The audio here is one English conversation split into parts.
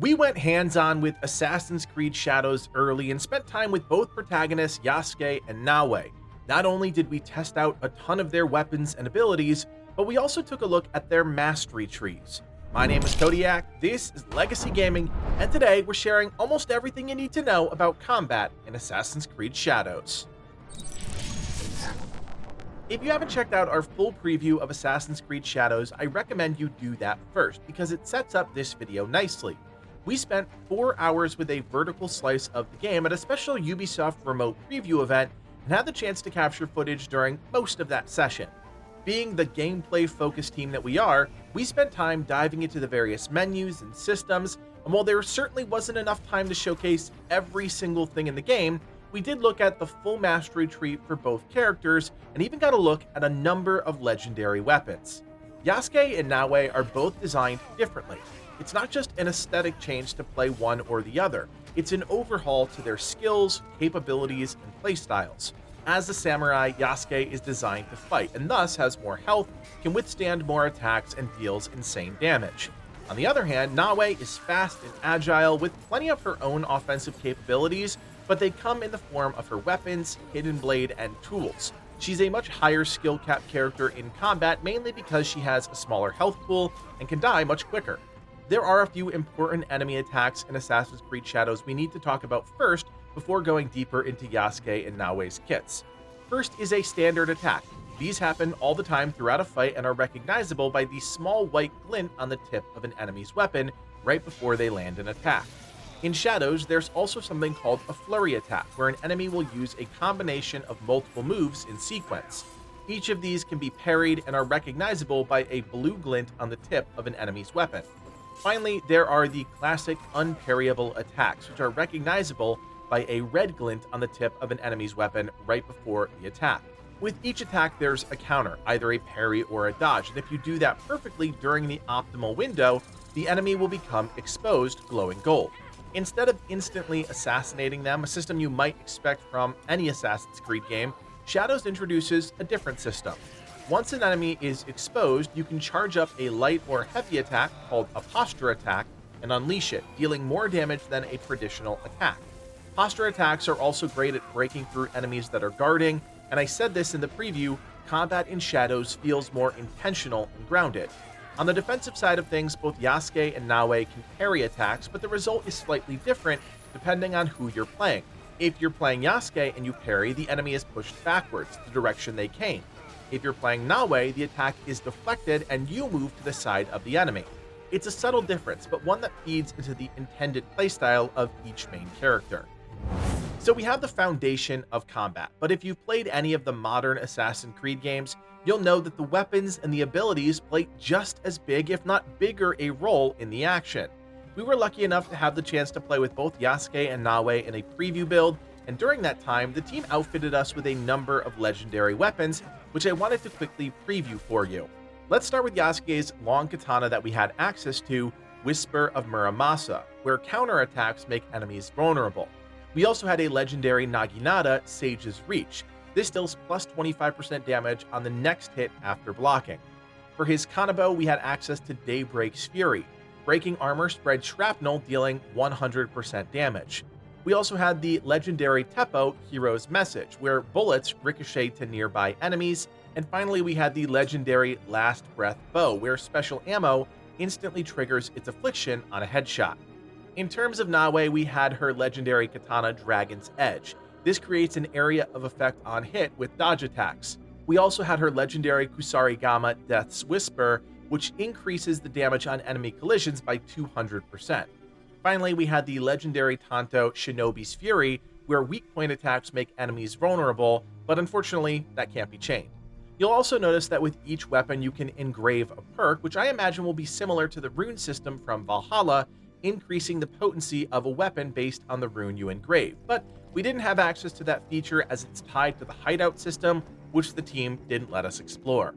We went hands-on with Assassin's Creed Shadows early and spent time with both protagonists Yasuke and Naoe. Not only did we test out a ton of their weapons and abilities, but we also took a look at their mastery trees. My name is Kodiak, this is Legacy Gaming, and today we're sharing almost everything you need to know about combat in Assassin's Creed Shadows. If you haven't checked out our full preview of Assassin's Creed Shadows, I recommend you do that first because it sets up this video nicely. We spent 4 hours with a vertical slice of the game at a special Ubisoft remote preview event and had the chance to capture footage during most of that session. Being the gameplay-focused team that we are, we spent time diving into the various menus and systems, and while there certainly wasn't enough time to showcase every single thing in the game, we did look at the full mastery tree for both characters and even got a look at a number of legendary weapons. Yasuke and Naoe are both designed differently. It's not just an aesthetic change to play one or the other, it's an overhaul to their skills, capabilities, and playstyles. As a samurai, Yasuke is designed to fight and thus has more health, can withstand more attacks, and deals insane damage. On the other hand, Naoe is fast and agile with plenty of her own offensive capabilities, but they come in the form of her weapons, hidden blade, and tools. She's a much higher skill cap character in combat mainly because she has a smaller health pool and can die much quicker. There are a few important enemy attacks in Assassin's Creed Shadows we need to talk about first before going deeper into Yasuke and Naoe's kits. First is a standard attack. These happen all the time throughout a fight and are recognizable by the small white glint on the tip of an enemy's weapon right before they land an attack. In Shadows, there's also something called a flurry attack, where an enemy will use a combination of multiple moves in sequence. Each of these can be parried and are recognizable by a blue glint on the tip of an enemy's weapon. Finally, there are the classic unparryable attacks, which are recognizable by a red glint on the tip of an enemy's weapon right before the attack. With each attack, there's a counter, either a parry or a dodge, and if you do that perfectly during the optimal window, the enemy will become exposed glowing gold. Instead of instantly assassinating them, a system you might expect from any Assassin's Creed game, Shadows introduces a different system. Once an enemy is exposed, you can charge up a light or heavy attack called a posture attack and unleash it, dealing more damage than a traditional attack. Posture attacks are also great at breaking through enemies that are guarding, and I said this in the preview, combat in Shadows feels more intentional and grounded. On the defensive side of things, both Yasuke and Naoe can parry attacks, but the result is slightly different depending on who you're playing. If you're playing Yasuke and you parry, the enemy is pushed backwards, the direction they came. If you're playing Naoe, the attack is deflected and you move to the side of the enemy. It's a subtle difference, but one that feeds into the intended playstyle of each main character. So we have the foundation of combat, but if you've played any of the modern Assassin's Creed games, you'll know that the weapons and the abilities play just as big, if not bigger, a role in the action. We were lucky enough to have the chance to play with both Yasuke and Naoe in a preview build, and during that time, the team outfitted us with a number of legendary weapons, which I wanted to quickly preview for you. Let's start with Yasuke's long katana that we had access to, Whisper of Muramasa, where counterattacks make enemies vulnerable. We also had a legendary Naginata, Sage's Reach. This deals plus 25% damage on the next hit after blocking. For his Kanabo, we had access to Daybreak's Fury. Breaking armor spreads shrapnel, dealing 100% damage. We also had the legendary Teppo, Hero's Message, where bullets ricochet to nearby enemies. And finally, we had the legendary Last Breath Bow, where special ammo instantly triggers its affliction on a headshot. In terms of Naoe, we had her legendary katana Dragon's Edge. This creates an area of effect on hit with dodge attacks. We also had her legendary Kusarigama Death's Whisper, which increases the damage on enemy collisions by 200%. Finally, we had the legendary Tanto Shinobi's Fury, where weak point attacks make enemies vulnerable, but unfortunately, that can't be chained. You'll also notice that with each weapon you can engrave a perk, which I imagine will be similar to the rune system from Valhalla, increasing the potency of a weapon based on the rune you engrave. But we didn't have access to that feature as it's tied to the hideout system, which the team didn't let us explore.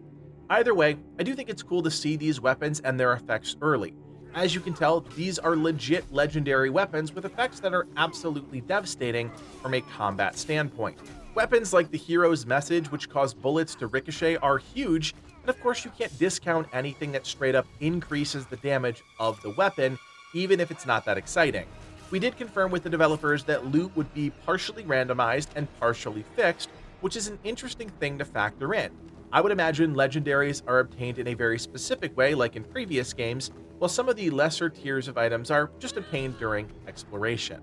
Either way, I do think it's cool to see these weapons and their effects early. As you can tell, these are legit legendary weapons with effects that are absolutely devastating from a combat standpoint. Weapons like the Hero's Message, which cause bullets to ricochet, are huge, and of course you can't discount anything that straight up increases the damage of the weapon, even if it's not that exciting. We did confirm with the developers that loot would be partially randomized and partially fixed, which is an interesting thing to factor in. I would imagine legendaries are obtained in a very specific way, like in previous games, while some of the lesser tiers of items are just obtained during exploration.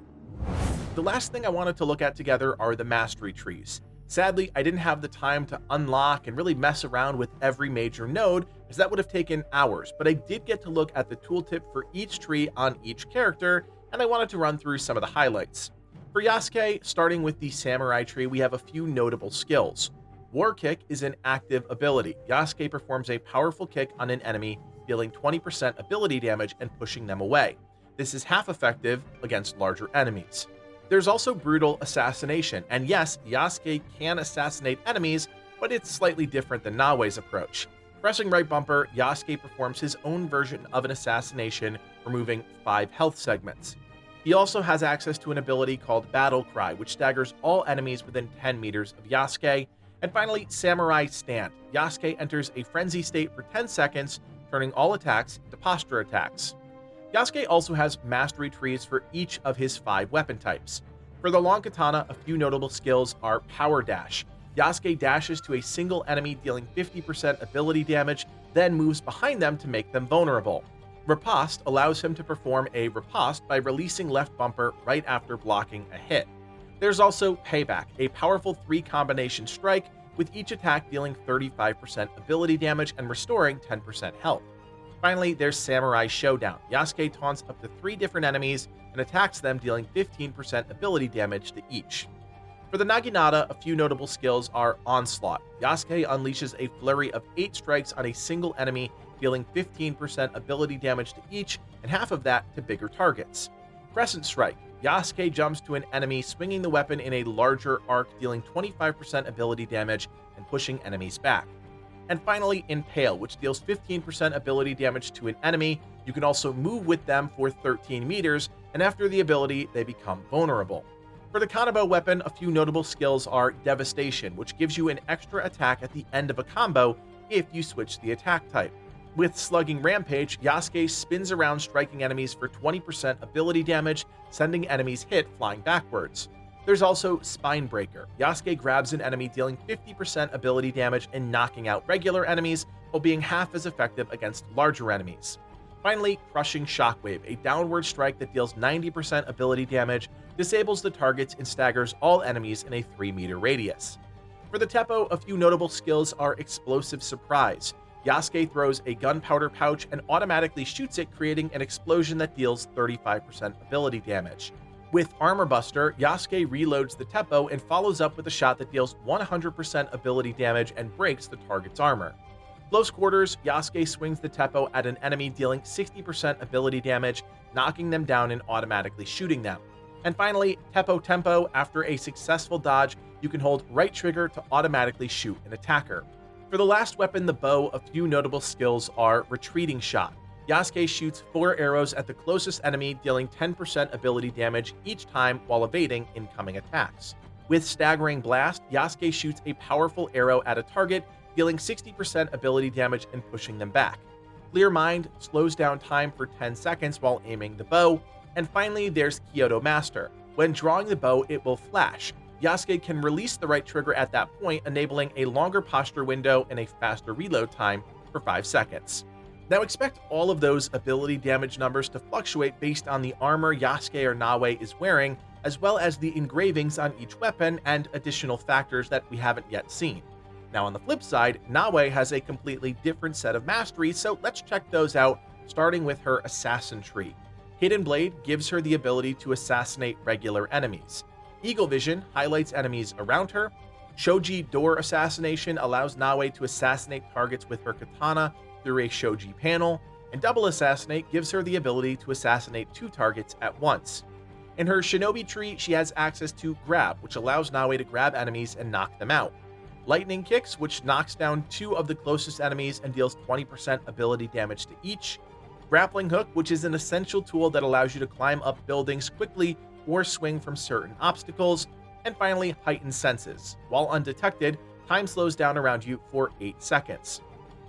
The last thing I wanted to look at together are the mastery trees. Sadly, I didn't have the time to unlock and really mess around with every major node, as that would have taken hours, but I did get to look at the tooltip for each tree on each character, and I wanted to run through some of the highlights. For Yasuke, starting with the samurai tree, we have a few notable skills. War Kick is an active ability. Yasuke performs a powerful kick on an enemy, dealing 20% ability damage and pushing them away. This is half effective against larger enemies. There's also Brutal Assassination, and yes, Yasuke can assassinate enemies, but it's slightly different than Naoe's approach. Pressing right bumper, Yasuke performs his own version of an assassination, removing 5 health segments. He also has access to an ability called Battle Cry, which staggers all enemies within 10 meters of Yasuke. And finally, Samurai Stand. Yasuke enters a frenzy state for 10 seconds, turning all attacks into posture attacks. Yasuke also has mastery trees for each of his 5 weapon types. For the long katana, a few notable skills are Power Dash. Yasuke dashes to a single enemy dealing 50% ability damage, then moves behind them to make them vulnerable. Riposte allows him to perform a riposte by releasing left bumper right after blocking a hit. There's also Payback, a powerful 3-combination strike, with each attack dealing 35% ability damage and restoring 10% health. Finally, there's Samurai Showdown. Yasuke taunts up to 3 different enemies and attacks them, dealing 15% ability damage to each. For the Naginata, a few notable skills are Onslaught. Yasuke unleashes a flurry of 8 strikes on a single enemy, dealing 15% ability damage to each, and half of that to bigger targets. Crescent Strike. Yasuke jumps to an enemy, swinging the weapon in a larger arc, dealing 25% ability damage and pushing enemies back. And finally, Impale, which deals 15% ability damage to an enemy. You can also move with them for 13 meters, and after the ability, they become vulnerable. For the Kanabo weapon, a few notable skills are Devastation, which gives you an extra attack at the end of a combo if you switch the attack type. With Slugging Rampage, Yasuke spins around, striking enemies for 20% ability damage, sending enemies hit flying backwards. There's also Spine Breaker. Yasuke grabs an enemy, dealing 50% ability damage and knocking out regular enemies, while being half as effective against larger enemies. Finally, Crushing Shockwave, a downward strike that deals 90% ability damage, disables the targets and staggers all enemies in a 3-meter radius. For the Teppo, a few notable skills are Explosive Surprise. Yasuke throws a gunpowder pouch and automatically shoots it, creating an explosion that deals 35% ability damage. With Armor Buster, Yasuke reloads the Teppo and follows up with a shot that deals 100% ability damage and breaks the target's armor. Close Quarters, Yasuke swings the Teppo at an enemy, dealing 60% ability damage, knocking them down and automatically shooting them. And finally, Teppo Tempo. After a successful dodge, you can hold right trigger to automatically shoot an attacker. For the last weapon, the bow, a few notable skills are Retreating Shot. Yasuke shoots 4 arrows at the closest enemy, dealing 10% ability damage each time while evading incoming attacks. With Staggering Blast, Yasuke shoots a powerful arrow at a target, dealing 60% ability damage and pushing them back. Clear Mind slows down time for 10 seconds while aiming the bow. And finally, there's Kyoto Master. When drawing the bow, it will flash. Yasuke can release the right trigger at that point, enabling a longer posture window and a faster reload time for 5 seconds. Now expect all of those ability damage numbers to fluctuate based on the armor Yasuke or Naoe is wearing, as well as the engravings on each weapon and additional factors that we haven't yet seen. Now on the flip side, Naoe has a completely different set of masteries, so let's check those out, starting with her Assassin tree. Hidden Blade gives her the ability to assassinate regular enemies. Eagle Vision highlights enemies around her. Shoji Door Assassination allows Naoe to assassinate targets with her katana through a shoji panel, and Double Assassinate gives her the ability to assassinate 2 targets at once. In her Shinobi tree, she has access to Grab, which allows Naoe to grab enemies and knock them out. Lightning Kicks, which knocks down 2 of the closest enemies and deals 20% ability damage to each. Grappling Hook, which is an essential tool that allows you to climb up buildings quickly or swing from certain obstacles. And finally, Heightened Senses. While undetected, time slows down around you for 8 seconds.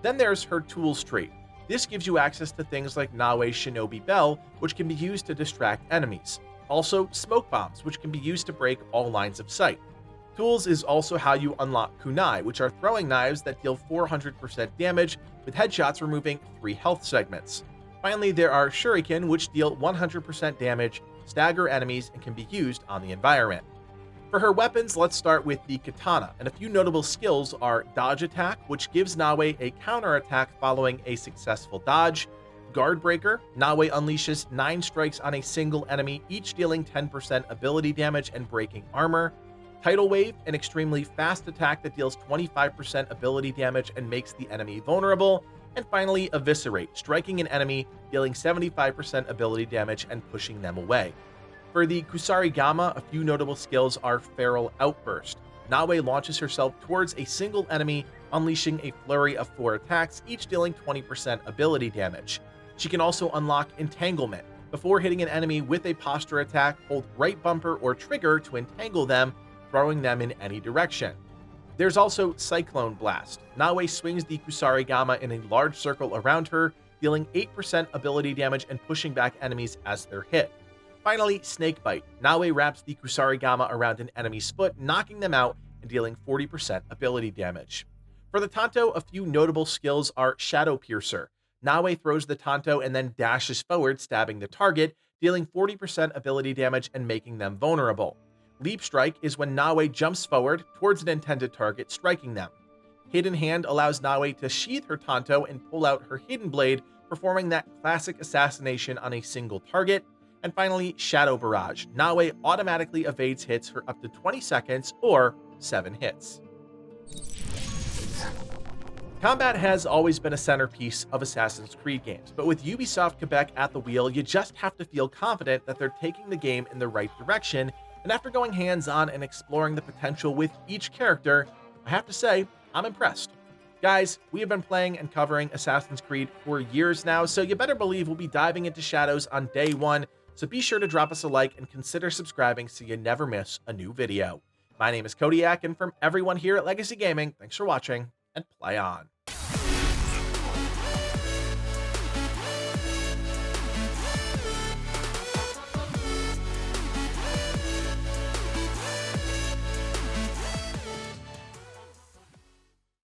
Then there's her Tools tree. This gives you access to things like Naoe's Shinobi Bell, which can be used to distract enemies. Also, smoke bombs, which can be used to break all lines of sight. Tools is also how you unlock kunai, which are throwing knives that deal 400% damage, with headshots removing 3 health segments. Finally, there are shuriken, which deal 100% damage, stagger enemies, and can be used on the environment. For her weapons, let's start with the katana, and a few notable skills are dodge attack, which gives Naoe a counter attack following a successful dodge. Guard breaker, Naoe unleashes 9 strikes on a single enemy, each dealing 10% ability damage and breaking armor. Tidal wave, an extremely fast attack that deals 25% ability damage and makes the enemy vulnerable. And finally, eviscerate, striking an enemy, dealing 75% ability damage and pushing them away. For the Kusarigama, a few notable skills are Feral Outburst. Naoe launches herself towards a single enemy, unleashing a flurry of 4 attacks, each dealing 20% ability damage. She can also unlock Entanglement. Before hitting an enemy with a posture attack, hold right bumper or trigger to entangle them, throwing them in any direction. There's also Cyclone Blast. Naoe swings the Kusarigama in a large circle around her, dealing 8% ability damage and pushing back enemies as they're hit. Finally, Snake Bite. Naoe wraps the Kusarigama around an enemy's foot, knocking them out and dealing 40% ability damage. For the Tanto, a few notable skills are Shadow Piercer. Naoe throws the Tanto and then dashes forward, stabbing the target, dealing 40% ability damage and making them vulnerable. Leap Strike is when Naoe jumps forward towards an intended target, striking them. Hidden Hand allows Naoe to sheath her Tanto and pull out her Hidden Blade, performing that classic assassination on a single target. And finally, Shadow Barrage. Naoe automatically evades hits for up to 20 seconds or 7 hits. Combat has always been a centerpiece of Assassin's Creed games, but with Ubisoft Quebec at the wheel, you just have to feel confident that they're taking the game in the right direction, and after going hands-on and exploring the potential with each character, I have to say, I'm impressed. Guys, we have been playing and covering Assassin's Creed for years now, so you better believe we'll be diving into Shadows on day 1, so be sure to drop us a like and consider subscribing so you never miss a new video. My name is Kodiak, and from everyone here at Legacy Gaming, thanks for watching, and play on.